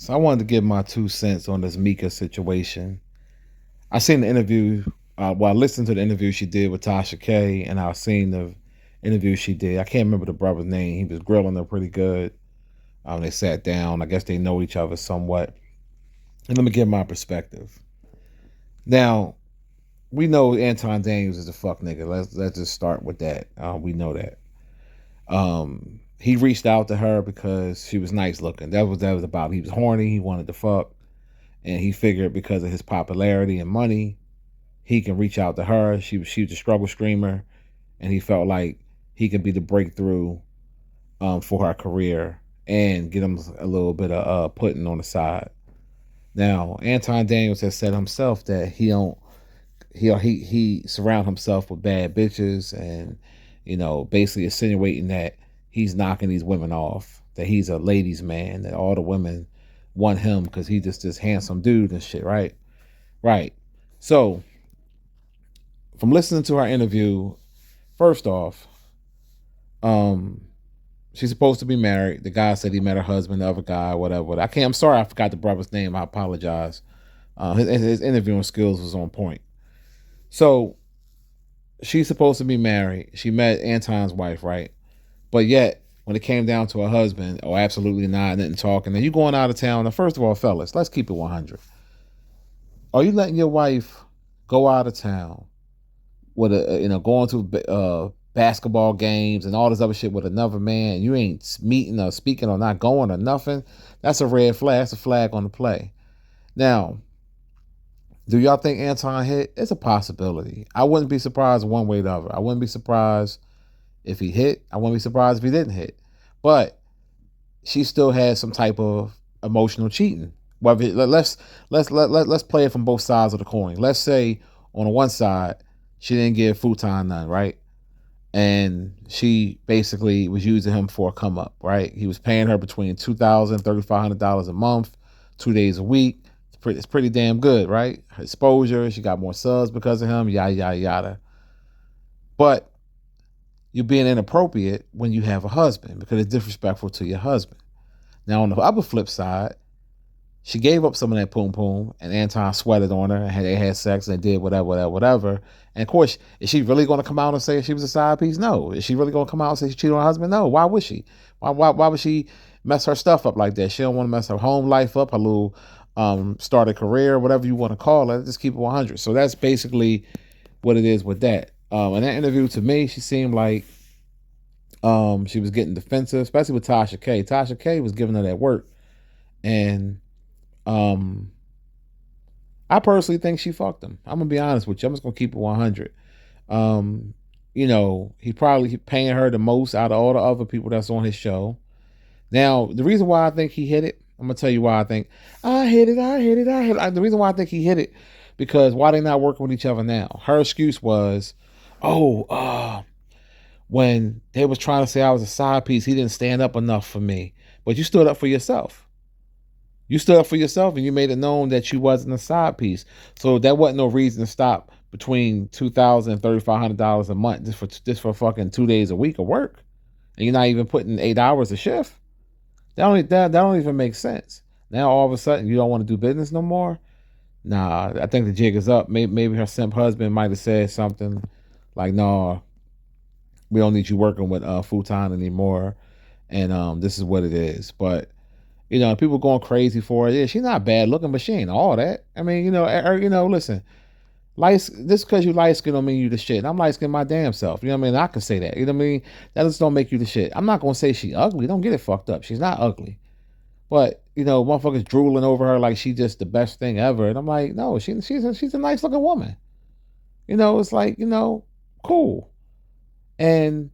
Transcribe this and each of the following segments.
So I wanted to give my 2 cents on this Mika situation. I seen the interview. I listened to the interview she did with Tasha K, and I seen the interview she did. I can't remember the brother's name. He was grilling her pretty good. They sat down. I guess they know each other somewhat. And let me give my perspective. Now we know Anton Daniels is a fuck nigga. Let's just start with that. We know that. He reached out to her because she was nice looking. That was about. He was horny. He wanted to fuck, and he figured because of his popularity and money, he can reach out to her. She was a struggle screamer, and he felt like he could be the breakthrough for her career and get him a little bit of putting on the side. Now, Anton Daniels has said himself that he surround himself with bad bitches, and basically insinuating that he's knocking these women off, that he's a ladies man, that all the women want him because he's just this handsome dude and shit, right. So from listening to her interview, first off, um she's supposed to be married. The guy said he met her husband, the other guy, whatever. I'm sorry, I forgot the brother's name. I apologize. His interviewing skills was on point. So she's supposed to be married. She met Anton's wife, right? But yet, when it came down to her husband, oh, absolutely not, didn't talk. And then you going out of town. Now, first of all, fellas, let's keep it 100. Are you letting your wife go out of town with going to basketball games and all this other shit with another man, and you ain't meeting or speaking or not going or nothing? That's a red flag. That's a flag on the play. Now, do y'all think Anton hit? It's a possibility. I wouldn't be surprised one way or the other. I wouldn't be surprised if he hit. I wouldn't be surprised if he didn't hit. But she still has some type of emotional cheating. Whether let's play it from both sides of the coin. Let's say on the one side she didn't give futon none, right? And she basically was using him for a come up, right? He was paying her between $2,000 and $3,500 a month, 2 days a week. It's pretty damn good, right? Her exposure, she got more subs because of him, yada yada yada. But you're being inappropriate when you have a husband because it's disrespectful to your husband. Now, on the other flip side, she gave up some of that poom poom, and Anton sweated on her, and they had sex, and they did whatever. And of course, is she really going to come out and say she was a side piece? No. Is she really going to come out and say she cheated on her husband? No. Why would she? Why would she mess her stuff up like that? She don't want to mess her home life up, her little started career, whatever you want to call it. Just keep it 100. So that's basically what it is with that. In that interview, to me, she seemed like she was getting defensive, especially with Tasha K. Tasha K was giving her that work, and I personally think she fucked him. I'm gonna be honest with you. I'm just gonna keep it 100. He probably paying her the most out of all the other people that's on his show. Now, the reason why I think he hit it, I'm gonna tell you why I think I hit it. The reason why I think he hit it, because why they not working with each other now? Her excuse was, when they was trying to say I was a side piece, he didn't stand up enough for me. But you stood up for yourself. You stood up for yourself, and you made it known that you wasn't a side piece. So that wasn't no reason to stop between $2,000 and $3,500 a month just for fucking 2 days a week of work, and you're not even putting 8 hours a shift. That don't even make sense. Now all of a sudden you don't want to do business no more. Nah, I think the jig is up. Maybe her simp husband might have said something like, "No, we don't need you working with futon anymore," and this is what it is. But people going crazy for it. Yeah, she's not bad looking, but she ain't all that. I mean, listen, this because you light skin don't mean you the shit. I'm light skin my damn self. You know what I mean? I can say that. You know what I mean? That just don't make you the shit. I'm not gonna say she ugly. Don't get it fucked up. She's not ugly. But motherfuckers drooling over her like she just the best thing ever. And I'm like, no, she's a nice looking woman. It's like, cool. And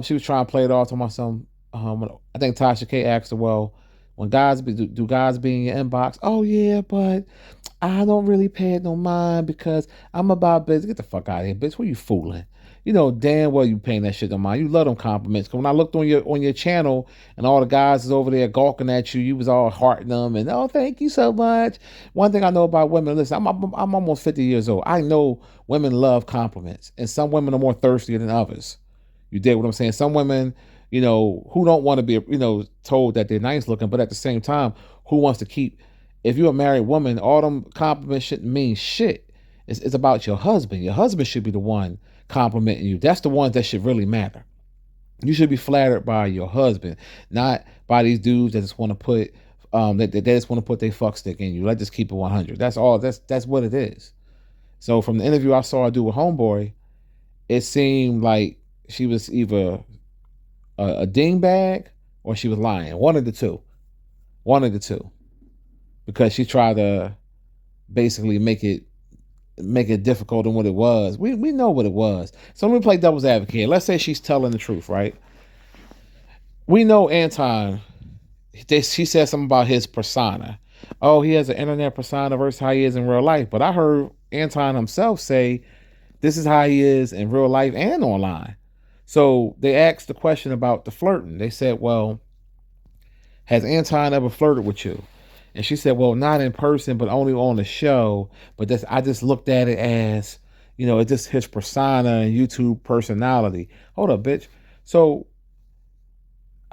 she was trying to play it off to myself. I think Tasha K asked her, well, when do guys be in your inbox? Oh yeah, but I don't really pay it no mind because I'm about business. Get the fuck out of here, bitch. What you fooling? Damn well you paying that shit no mind. You love them compliments. Cause when I looked on your channel and all the guys is over there gawking at you, you was all hearting them and oh thank you so much. One thing I know about women, listen, I'm almost 50 years old. I know women love compliments, and some women are more thirsty than others. You dig what I'm saying? Some women, who don't want to be, told that they're nice looking, but at the same time, who wants to keep, if you're a married woman, all them compliments shouldn't mean shit. It's about your husband. Your husband should be the one complimenting you. That's the ones that should really matter. You should be flattered by your husband, not by these dudes that just want to put that they just want to put their fuck stick in you. Let's just keep it 100. That's all. That's what it is. So from the interview I saw her do with Homeboy, it seemed like she was either a dingbag or she was lying. One of the two. One of the two. Because she tried to basically make it difficult than what it was. We know what it was. So let me play devil's advocate. Let's say she's telling the truth, right? We know Anton. She said something about his persona. Oh, he has an internet persona versus how he is in real life. But I heard Anton himself say this is how he is in real life and online. So they asked the question about the flirting. They said, well, has Anton ever flirted with you? And she said, well, not in person, but only on the show. But I just looked at it as, it's just his persona and YouTube personality. Hold up, bitch. So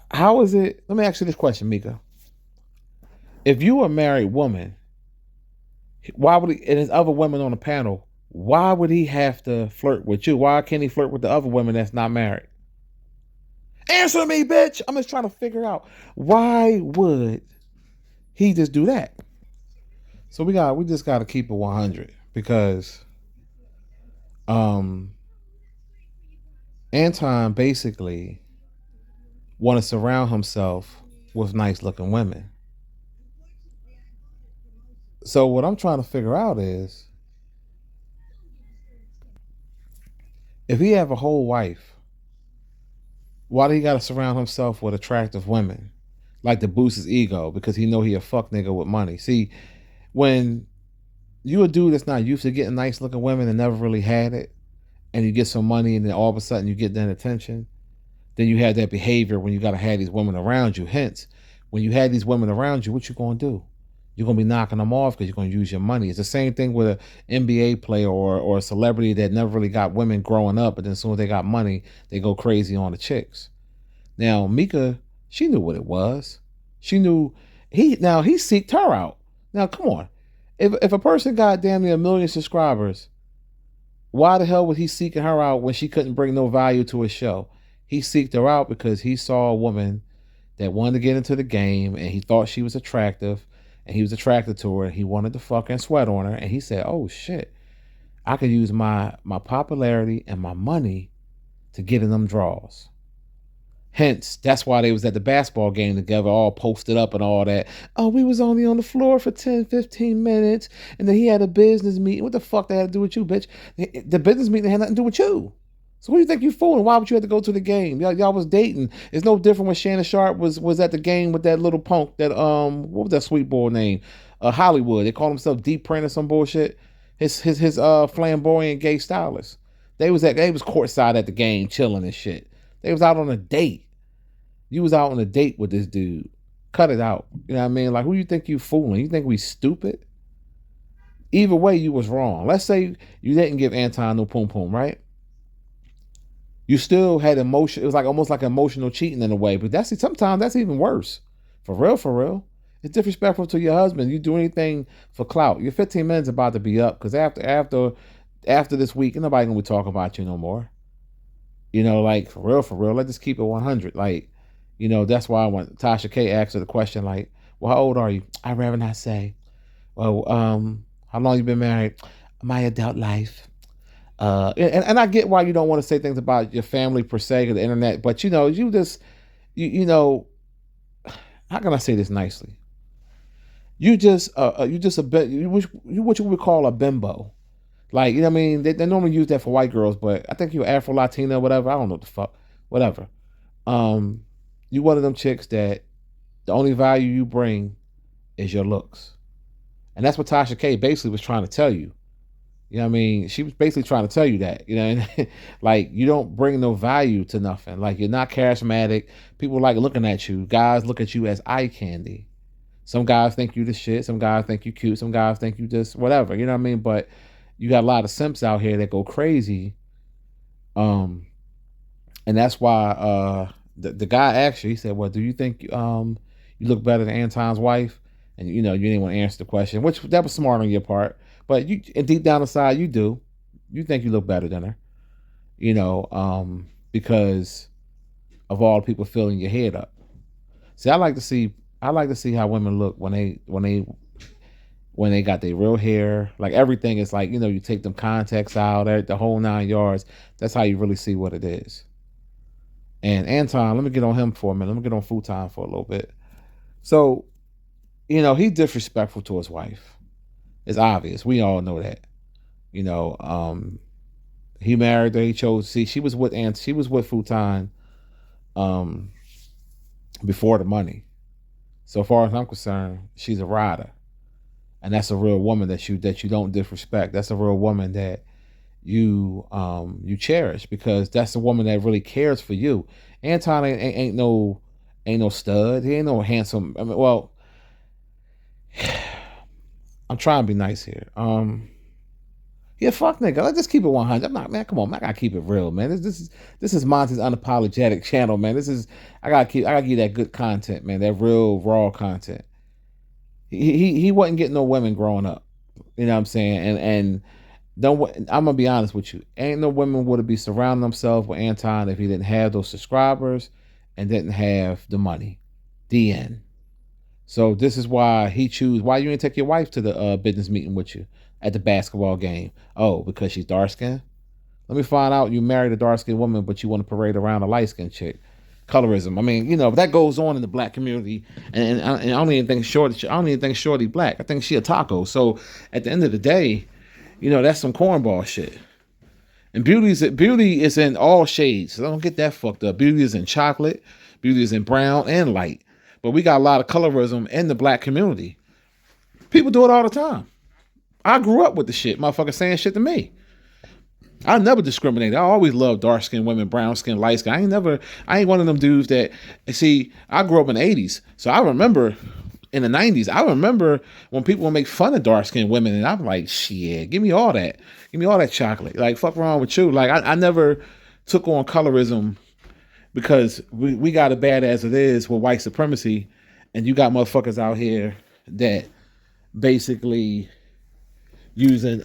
how is it? Let me ask you this question, Mika. If you were a married woman, why would he, and there's other women on the panel, why would he have to flirt with you? Why can't he flirt with the other women that's not married? Answer me, bitch. I'm just trying to figure out why would he just do that? So we just got to keep it 100 because Anton basically want to surround himself with nice looking women. So what I'm trying to figure out is if he have a whole wife, why do he got to surround himself with attractive women? Like to boost his ego because he know he a fuck nigga with money. See, when you a dude that's not used to getting nice looking women and never really had it, and you get some money and then all of a sudden you get that attention, then you have that behavior when you got to have these women around you. Hence, when you have these women around you, what you going to do? You're going to be knocking them off because you're going to use your money. It's the same thing with an NBA player or a celebrity that never really got women growing up, but then as soon as they got money, they go crazy on the chicks. Now, Mika, she knew what it was. She knew he seeked her out. Now, come on. If a person got damn near 1 million subscribers, why the hell was he seeking her out when she couldn't bring no value to his show? He seeked her out because he saw a woman that wanted to get into the game and he thought she was attractive and he was attracted to her and he wanted to fucking sweat on her. And he said, oh shit, I could use my popularity and my money to get in them draws. Hence, that's why they was at the basketball game together, all posted up and all that. Oh, we was only on the floor for 10, 15 minutes. And then he had a business meeting. What the fuck that had to do with you, bitch? The business meeting had nothing to do with you. So what do you think you fooling? Why would you have to go to the game? Y'all was dating. It's no different when Shannon Sharp was at the game with that little punk that what was that sweet boy name? Hollywood. They called himself Deep Print or some bullshit. His flamboyant gay stylist. They was courtside at the game chilling and shit. They was out on a date. You was out on a date with this dude. Cut it out. You know what I mean? Like, who you think you fooling? You think we stupid? Either way, you was wrong. Let's say you didn't give Anton no pum pum, right? You still had emotion. It was like almost like emotional cheating in a way. But sometimes that's even worse. For real, for real. It's disrespectful to your husband. You do anything for clout. Your 15 minutes about to be up because after this week, ain't nobody gonna be talking about you no more. Like for real, let's just keep it 100. Like, that's why when Tasha K asked her the question, like, well, how old are you? I'd rather not say. Well, how long you been married? My adult life. And I get why you don't want to say things about your family per se or the internet, but how can I say this nicely? You just a bit, what you would call a bimbo. Like, you know what I mean? They normally use that for white girls, but I think you're Afro-Latina, whatever. I don't know what the fuck. Whatever. You one of them chicks that the only value you bring is your looks. And that's what Tasha K basically was trying to tell you. You know what I mean? She was basically trying to tell you that, like you don't bring no value to nothing. Like you're not charismatic. People like looking at you. Guys look at you as eye candy. Some guys think you the shit. Some guys think you cute. Some guys think you just whatever. You know what I mean? But you got a lot of simps out here that go crazy. And that's why The guy asked you, he said, well, do you think you look better than Anton's wife? And you know, you didn't want to answer the question, which that was smart on your part. But you, and deep down inside, you do. You think you look better than her, you know, because of all the people filling your head up. See, I like to see how women look when they got their real hair. Like everything is like, you know, you take them contacts out, the whole 9 yards. That's how you really see what it is. And Anton, let me get on him for a minute. Let me get on futon for a little bit. So, you know, he's disrespectful to his wife. It's obvious. We all know that. You know, he married her. He chose. See, she was with futon before the money. So far as I'm concerned, she's a rider, and that's a real woman that you don't disrespect. That's a real woman that you cherish, because that's the woman that really cares for you. Anton ain't no stud. He ain't no handsome. I mean, well, I'm trying to be nice here. Yeah, fuck nigga. Let's just keep it 100. I'm not, man. Come on, man. I gotta keep it real, man. This is Monty's unapologetic channel, man. I gotta give that good content, man. That real raw content. He wasn't getting no women growing up. You know what I'm saying? And don't. I'm gonna be honest with you. Ain't no women would be surrounding themselves with Anton if he didn't have those subscribers and didn't have the money. The end. So this is why he choose. Why you didn't take your wife to the business meeting with you at the basketball game? Oh, because she's dark skinned. Let me find out you married a dark skinned woman, but you want to parade around a light skinned chick. Colorism. I mean, you know, that goes on in the black community, and I don't even think Shorty black. I think she a taco. So at the end of the day, you know, that's some cornball shit. And beauty is in all shades. So don't get that fucked up. Beauty is in chocolate. Beauty is in brown and light. But we got a lot of colorism in the black community. People do it all the time. I grew up with the shit. Motherfuckers saying shit to me. I never discriminated. I always loved dark skinned women, brown skin, light skin. I ain't one of them dudes that, see, I grew up in the 80s. So I remember in the 90s, I remember when people would make fun of dark skinned women, and I'm like, shit, give me all that. Give me all that chocolate. Like, fuck wrong with you. Like, I never took on colorism, because we got it bad as it is with white supremacy, and you got motherfuckers out here that basically using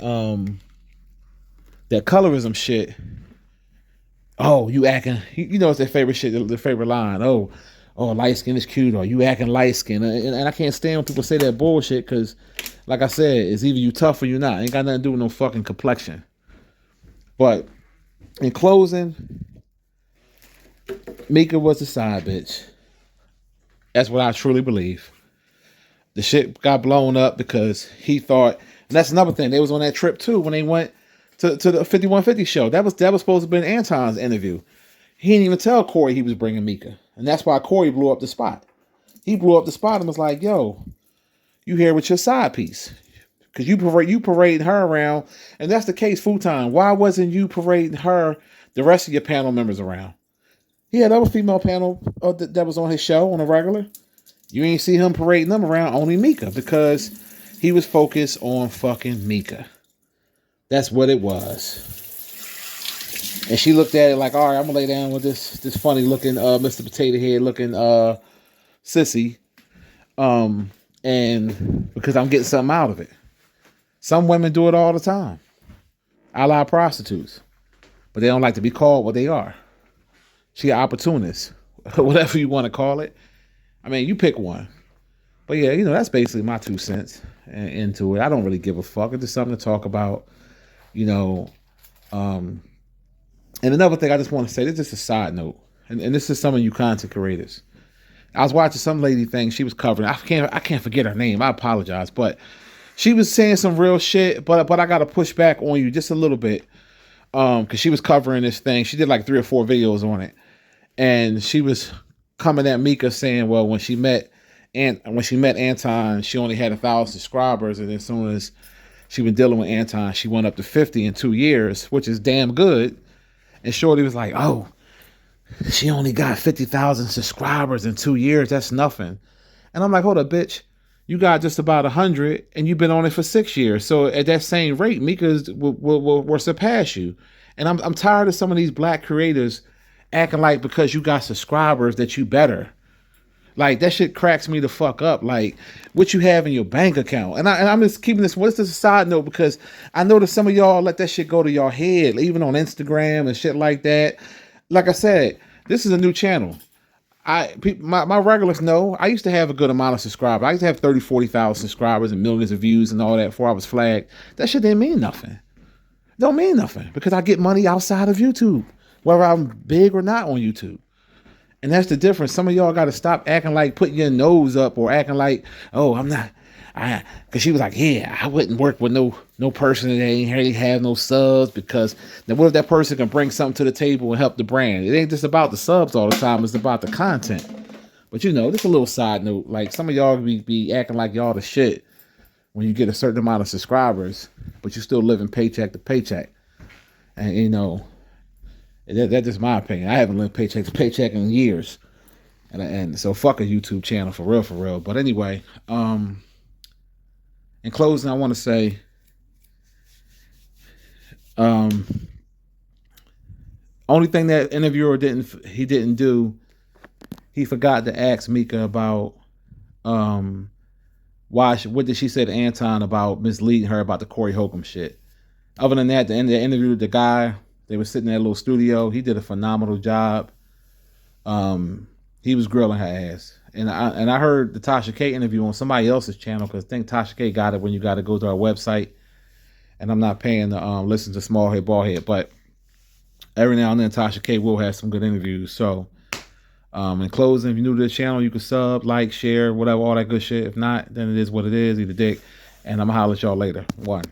that colorism shit. Oh, you acting, you know, it's their favorite shit, their favorite line. Oh, light skin is cute, or you acting light skin. And I can't stand when people say that bullshit, because like I said, it's either you tough or you not. Ain't got nothing to do with no fucking complexion. But in closing, Mika was a side bitch. That's what I truly believe. The shit got blown up because he thought, and that's another thing. They was on that trip too when they went to the 5150 show. That was supposed to be Anton's interview. He didn't even tell Corey he was bringing Mika, and that's why Corey blew up the spot. He blew up the spot and was like, "Yo, you here with your side piece? Because you parading her around, and that's the case. Futon, why wasn't you parading her, the rest of your panel members around? He had other female panel that was on his show on a regular. You ain't see him parading them around, only Mika, because he was focused on fucking Mika. That's what it was. And she looked at it like, all right, I'm gonna lay down with this funny looking Mr. Potato Head looking sissy, and because I'm getting something out of it. Some women do it all the time, a la prostitutes, but they don't like to be called what they are. She an opportunist, whatever you want to call it. I mean, you pick one. But yeah, you know, that's basically my 2 cents into it. I don't really give a fuck. It's just something to talk about, you know. And another thing I just want to say, this is just a side note, and this is some of you content creators. I was watching some lady thing she was covering. I can't forget her name. I apologize, but she was saying some real shit. But I got to push back on you just a little bit, because she was covering this thing. She did like 3 or 4 videos on it. And she was coming at Mika saying, well, when she met Anton, she only had 1,000 subscribers, and as soon as she been dealing with Anton, she went up to 50 in 2 years, which is damn good. And Shorty was like, oh, she only got 50,000 subscribers in 2 years. That's nothing. And I'm like, hold up, bitch. You got just about 100, and you've been on it for 6 years. So at that same rate, Mika's will surpass you. And I'm tired of some of these black creators acting like because you got subscribers that you better. Like, that shit cracks me the fuck up. Like, what you have in your bank account. And I'm just keeping this, what's this a side note? Because I know that some of y'all let that shit go to your head, even on Instagram and shit like that. Like I said, this is a new channel. My regulars know I used to have a good amount of subscribers. I used to have 30, 40,000 subscribers and millions of views and all that before I was flagged. That shit didn't mean nothing. Don't mean nothing because I get money outside of YouTube, whether I'm big or not on YouTube. And that's the difference. Some of y'all got to stop acting like putting your nose up or acting like, oh, I'm not. Because she was like, yeah, I wouldn't work with no person that ain't really have no subs, because then what if that person can bring something to the table and help the brand? It ain't just about the subs all the time. It's about the content. But just a little side note. Like, some of y'all be acting like y'all the shit when you get a certain amount of subscribers, but you still living paycheck to paycheck. And that's just my opinion. I haven't lived paycheck to paycheck in years. And so fuck a YouTube channel for real. But anyway, in closing, I want to say, only thing that interviewer didn't do, he forgot to ask Mika about what did she say to Anton about misleading her about the Corey Holcomb shit. Other than that, the end of the interview, the guy, they were sitting in that little studio. He did a phenomenal job. He was grilling her ass. And I heard the Tasha K interview on somebody else's channel, because I think Tasha K got it when you got to go to our website. And I'm not paying to listen to Small Head, Bald Head. But every now and then, Tasha K will have some good interviews. So, in closing, if you're new to the channel, you can sub, like, share, whatever, all that good shit. If not, then it is what it is. Eat a dick. And I'm going to holler at y'all later. 1.